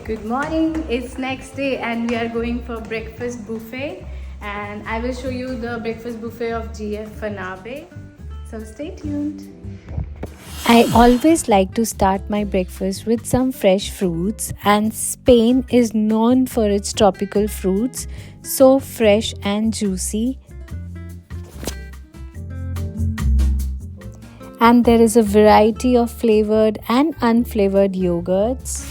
Good morning. It's next day and we are going for breakfast buffet, and I will show you the breakfast buffet of GF Fanabe. So stay tuned. I always like to start my breakfast with some fresh fruits, and Spain is known for its tropical fruits, so fresh and juicy. And there is a variety of flavored and unflavored yogurts.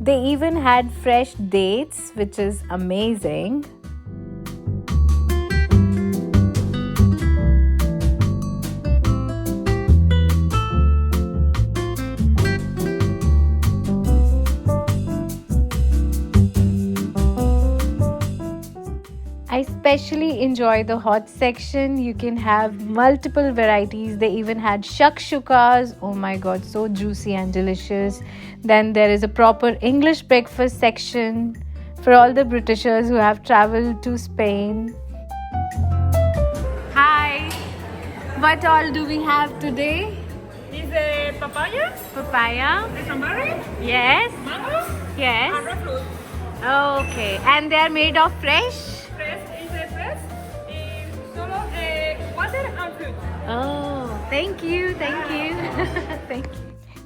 They even had fresh dates, which is amazing. I especially enjoy the hot section. You can have multiple varieties. They even had shakshukas. Oh my god, so juicy and delicious. Then there is a proper English breakfast section for all the Britishers who have traveled to Spain. Hi, what all do we have today? Is the papaya, Papaya? the cranberry, Yes. mango, Yes. and red fruit. Okay, and they are made of fresh? Fresh is the fresh, is solo water and fruit. Oh, thank you. Thank you.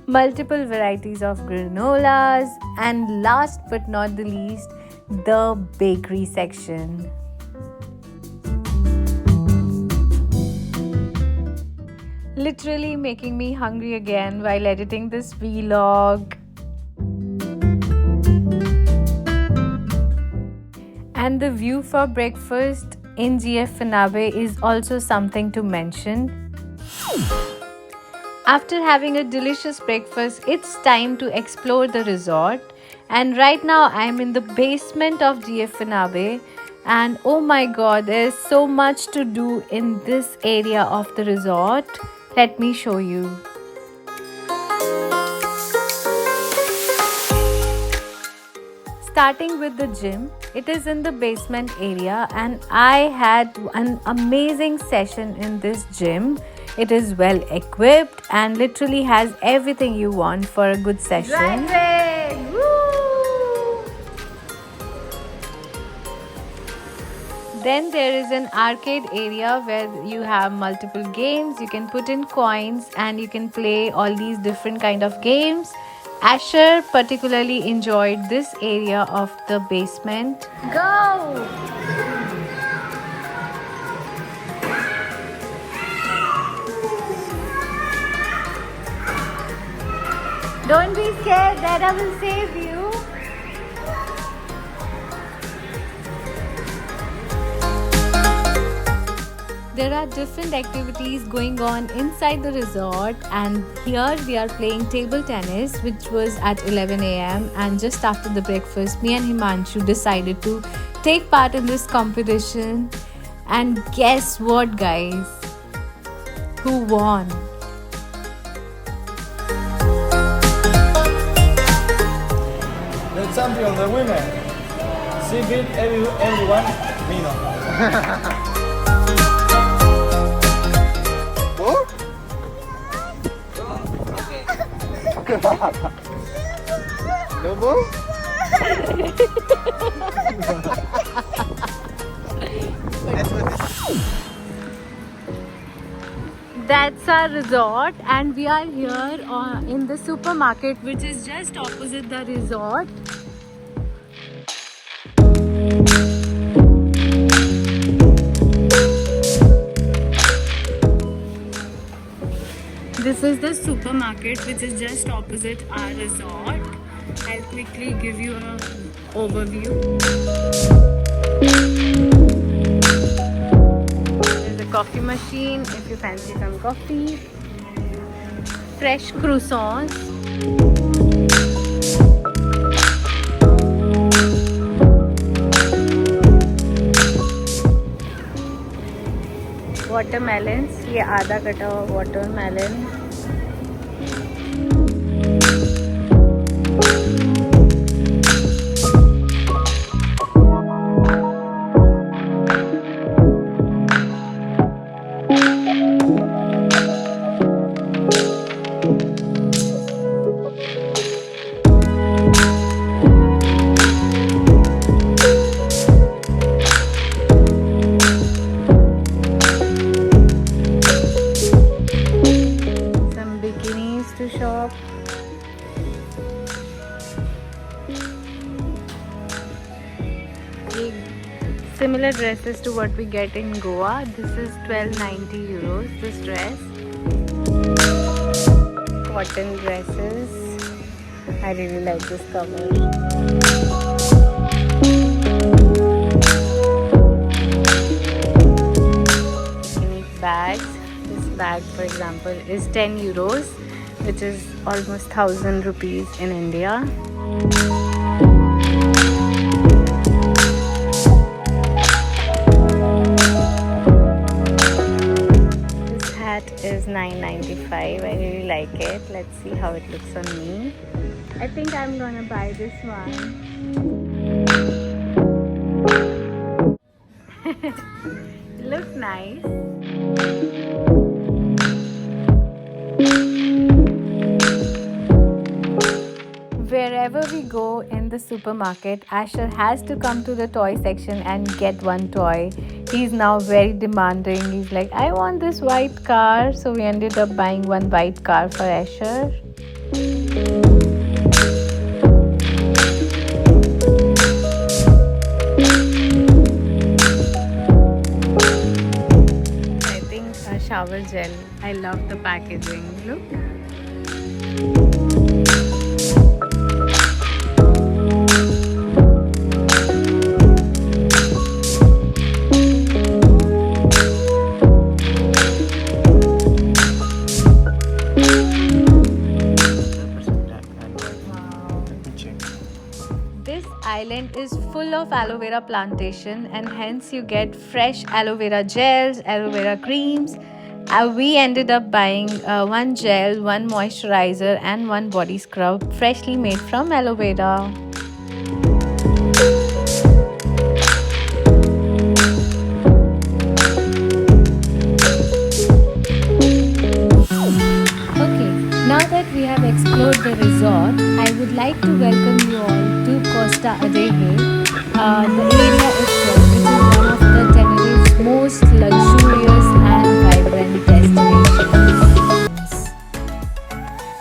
Multiple varieties of granolas, and last but not the least, the bakery section. Literally making me hungry again while editing this vlog. And the view for breakfast in GF Fanabe is also something to mention. After having a delicious breakfast, it's time to explore the resort. And right now I'm in the basement of GF Fanabe, and oh my god, there's so much to do in this area of the resort. Let me show you. Starting with the gym, it is in the basement area, and I had an amazing session in this gym. It is well equipped and literally has everything you want for a good session. Then there is an arcade area where you have multiple games. You can put in coins and you can play all these different kind of games. Asher particularly enjoyed this area of the basement. Go! Don't be scared, Dada will save you. There are different activities going on inside the resort, and here we are playing table tennis, which was at 11 a.m. and just after the breakfast, me and Himanshu decided to take part in this competition. And guess what, guys? Who won? The champion, the winner. She beat everyone, Mino. Double? That's our resort, and we are here in the supermarket, which is just opposite the resort. This is the supermarket, which is just opposite our resort. I'll quickly give you an overview. There's a coffee machine if you fancy some coffee. Fresh croissants. Watermelons. ये आधा कटा हुआ watermelon. similar dresses to what we get in Goa. This is 1290 euros, this dress. Cotton dresses. I really like this cover. Unique bags. This bag, for example, is 10 euros, which is almost 1000 rupees in India. This hat is 9.95. I really like it. Let's see how it looks on me. I think I'm gonna buy this one. Look nice. Wherever we go in the supermarket, Asher has to come to the toy section and get one toy. He's now very demanding. He's like, I want this white car. So we ended up buying one white car for Asher. I think a shower gel. I love the packaging. Look. This island is full of aloe vera plantation, and hence you get fresh aloe vera gels, aloe vera creams. We ended up buying one gel, one moisturizer and one body scrub freshly made from aloe vera. Now that we have explored the resort, I would like to welcome you all to Costa Adeje. The area itself, which is one of the Tenerife's most luxurious and vibrant destinations.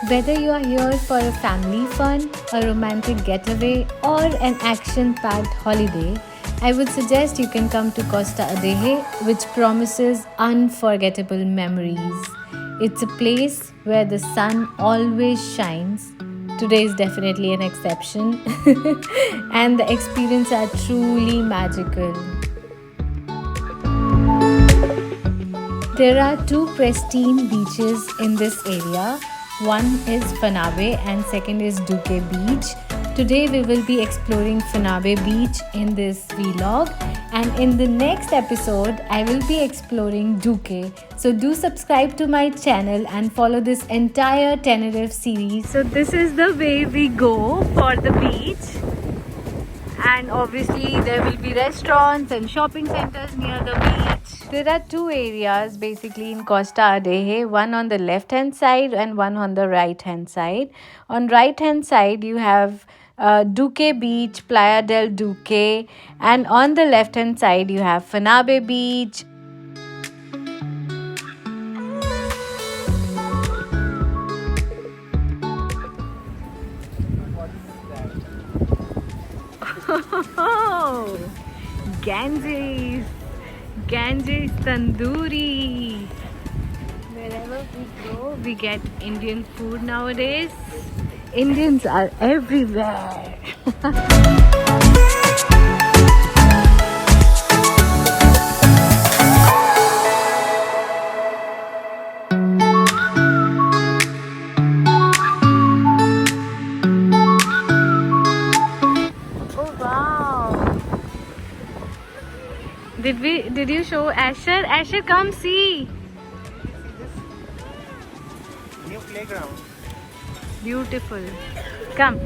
Whether you are here for a family fun, a romantic getaway, or an action-packed holiday, I would suggest you can come to Costa Adeje, which promises unforgettable memories. It's a place where the sun always shines. Today is definitely an exception. And the experiences are truly magical. There are two pristine beaches in this area. One is Fanabe and second is Duque Beach. Today we will be exploring Fanabe Beach in this vlog, and in the next episode I will be exploring Duque. So do subscribe to my channel and follow this entire Tenerife series. So this is the way we go for the beach, and obviously there will be restaurants and shopping centers near the beach. There are two areas basically in Costa Adeje, one on the left hand side and one on the right hand side. On right hand side you have Duque Beach, Playa del Duque, and on the left hand side you have Fanabe Beach. Oh, Ganges Tandoori. Wherever we go, we get Indian food nowadays. Indians are everywhere. Oh wow. Did you show Asher? Asher, come see. New playground. Beautiful. Come.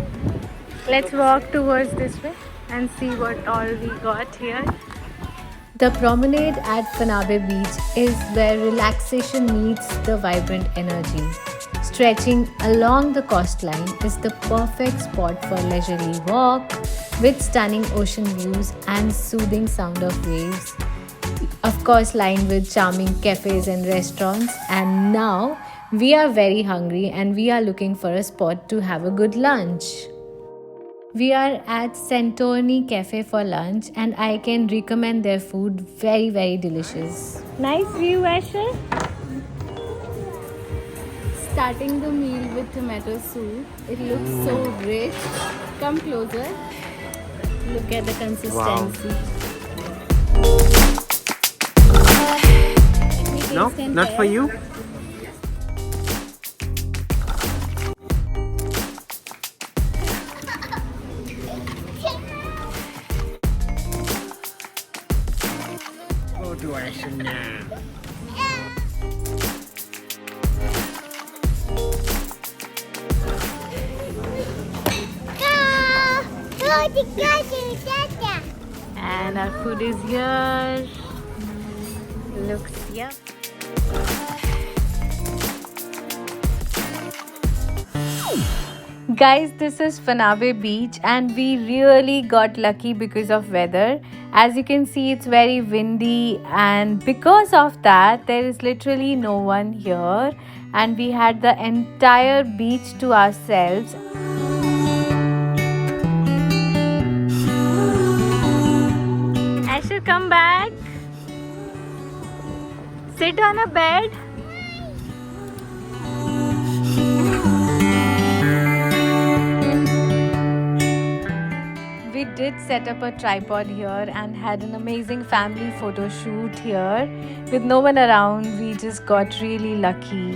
Let's walk towards this way and see what all we got here. The promenade at Fanabe Beach is where relaxation meets the vibrant energy. Stretching along the coastline is the perfect spot for leisurely walk with stunning ocean views and soothing sound of waves. Of course, lined with charming cafes and restaurants. And now we are very hungry and we are looking for a spot to have a good lunch. We are at Centorni Cafe for lunch and I can recommend their food. Very, very delicious. Nice view, Asher. Starting the meal with tomato soup. It looks so rich. Come closer. Look at the consistency. No, not for you. Go to action now. And our food is here. Looks yum. Guys, this is Fanabe Beach and we really got lucky because of weather. As you can see, it's very windy and because of that, there is literally no one here and we had the entire beach to ourselves. Asher, come back. Sit on a bed. We did set up a tripod here and had an amazing family photo shoot here. With no one around, we just got really lucky.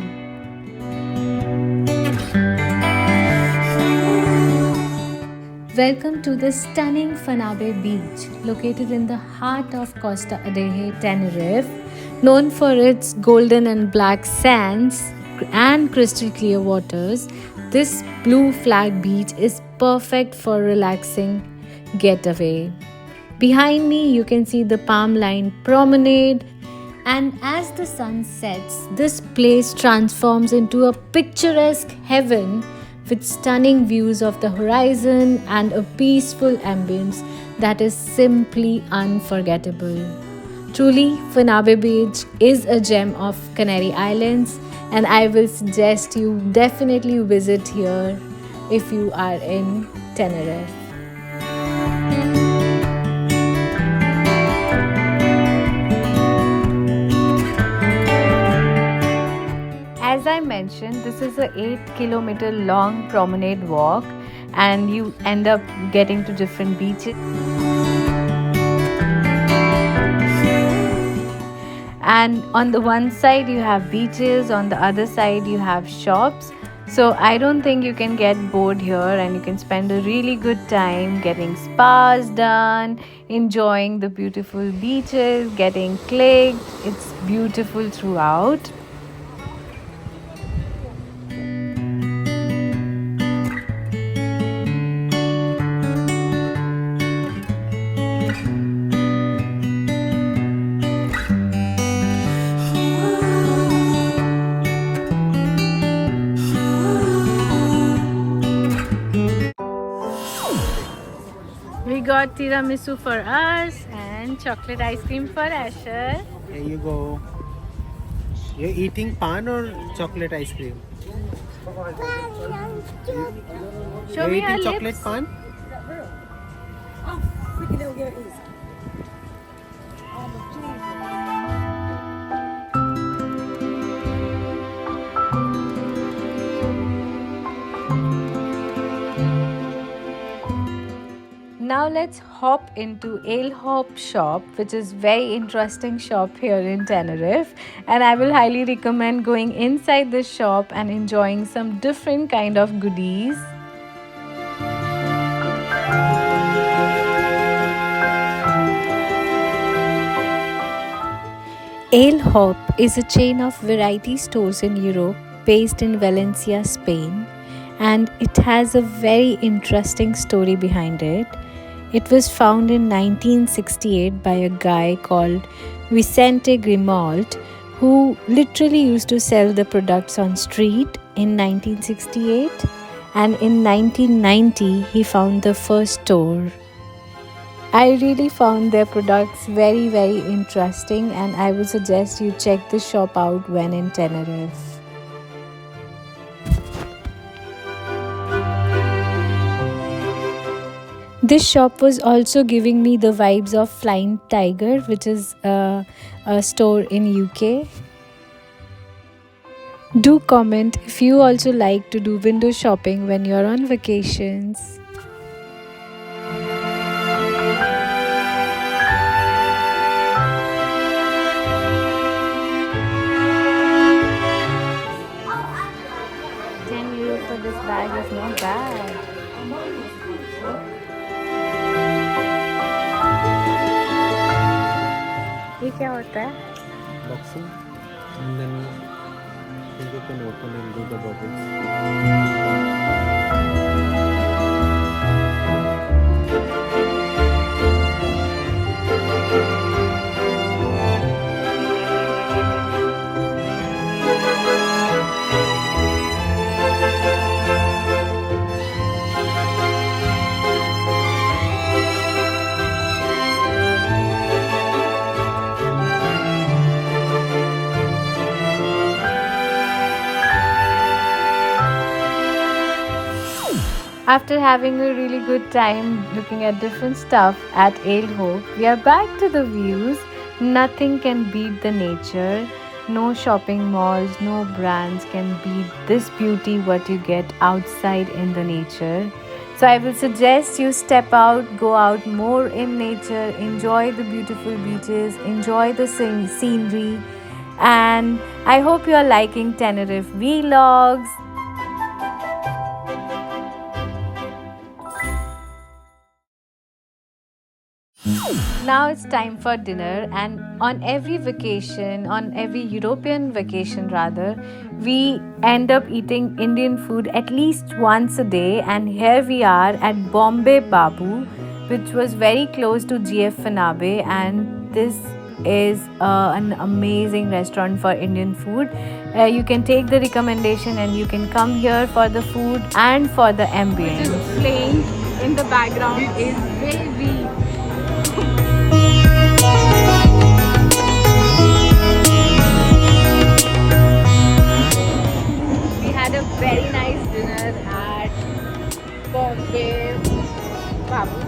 Welcome to the stunning Fanabe Beach, located in the heart of Costa Adeje, Tenerife. Known for its golden and black sands and crystal clear waters, this blue flag beach is perfect for relaxing getaway. Behind me, you can see the Palm Line Promenade, and as the sun sets, this place transforms into a picturesque heaven with stunning views of the horizon and a peaceful ambience that is simply unforgettable. Truly, Fanabe Beach is a gem of Canary Islands, and I will suggest you definitely visit here if you are in Tenerife. As I mentioned, this is a 8-kilometer long promenade walk and you end up getting to different beaches. And on the one side you have beaches, on the other side you have shops. So I don't think you can get bored here and you can spend a really good time getting spas done, enjoying the beautiful beaches, getting clicked. It's beautiful throughout. We got tiramisu for us and chocolate ice cream for Asher. Here you go. You're eating pan or chocolate ice cream? Show You're me eating your chocolate lips. pan? Now let's hop into Ale Hop shop, which is very interesting shop here in Tenerife, and I will highly recommend going inside this shop and enjoying some different kind of goodies. Ale Hop is a chain of variety stores in Europe based in Valencia, Spain, and it has a very interesting story behind it. It was founded in 1968 by a guy called Vicente Grimault, who literally used to sell the products on street in 1968, and in 1990 he found the first store. I really found their products very interesting, and I would suggest you check the shop out when in Tenerife. This shop was also giving me the vibes of Flying Tiger, which is a store in UK. Do comment if you also like to do window shopping when you're on vacations. €10 for this bag is not bad. ये क्या होता है? Boxing. And then you can open and do the bubbles. After having a really good time looking at different stuff at Ale Hope, we are back to the views. Nothing can beat the nature. No shopping malls, no brands can beat this beauty what you get outside in the nature. So I will suggest you step out, go out more in nature, enjoy the beautiful beaches, enjoy the scenery, and I hope you are liking Tenerife vlogs. Now it's time for dinner, and on every vacation, on every European vacation rather, we end up eating Indian food at least once a day, and here we are at Bombay Babu, which was very close to GF Fanabe, and this is an amazing restaurant for Indian food. You can take the recommendation and you can come here for the food and for the ambience. Just playing in the background is baby. We had a very nice dinner at Bombay Babu.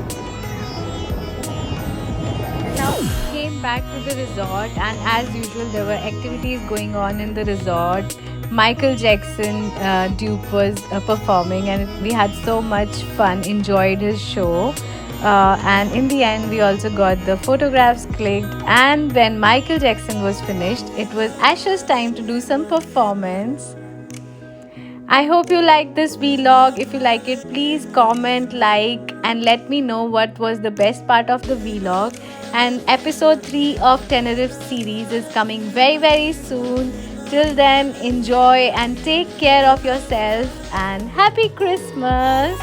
Now came back to the resort, and as usual there were activities going on in the resort. Michael Jackson dupe was performing, and we had so much fun, enjoyed his show. And in the end we also got the photographs clicked, and when Michael Jackson was finished, it was Asher's time to do some performance. I hope you like this vlog. If you like it, please comment, like, and let me know what was the best part of the vlog. And episode 3 of Tenerife series is coming very soon. Till then, enjoy and take care of yourself, and happy Christmas.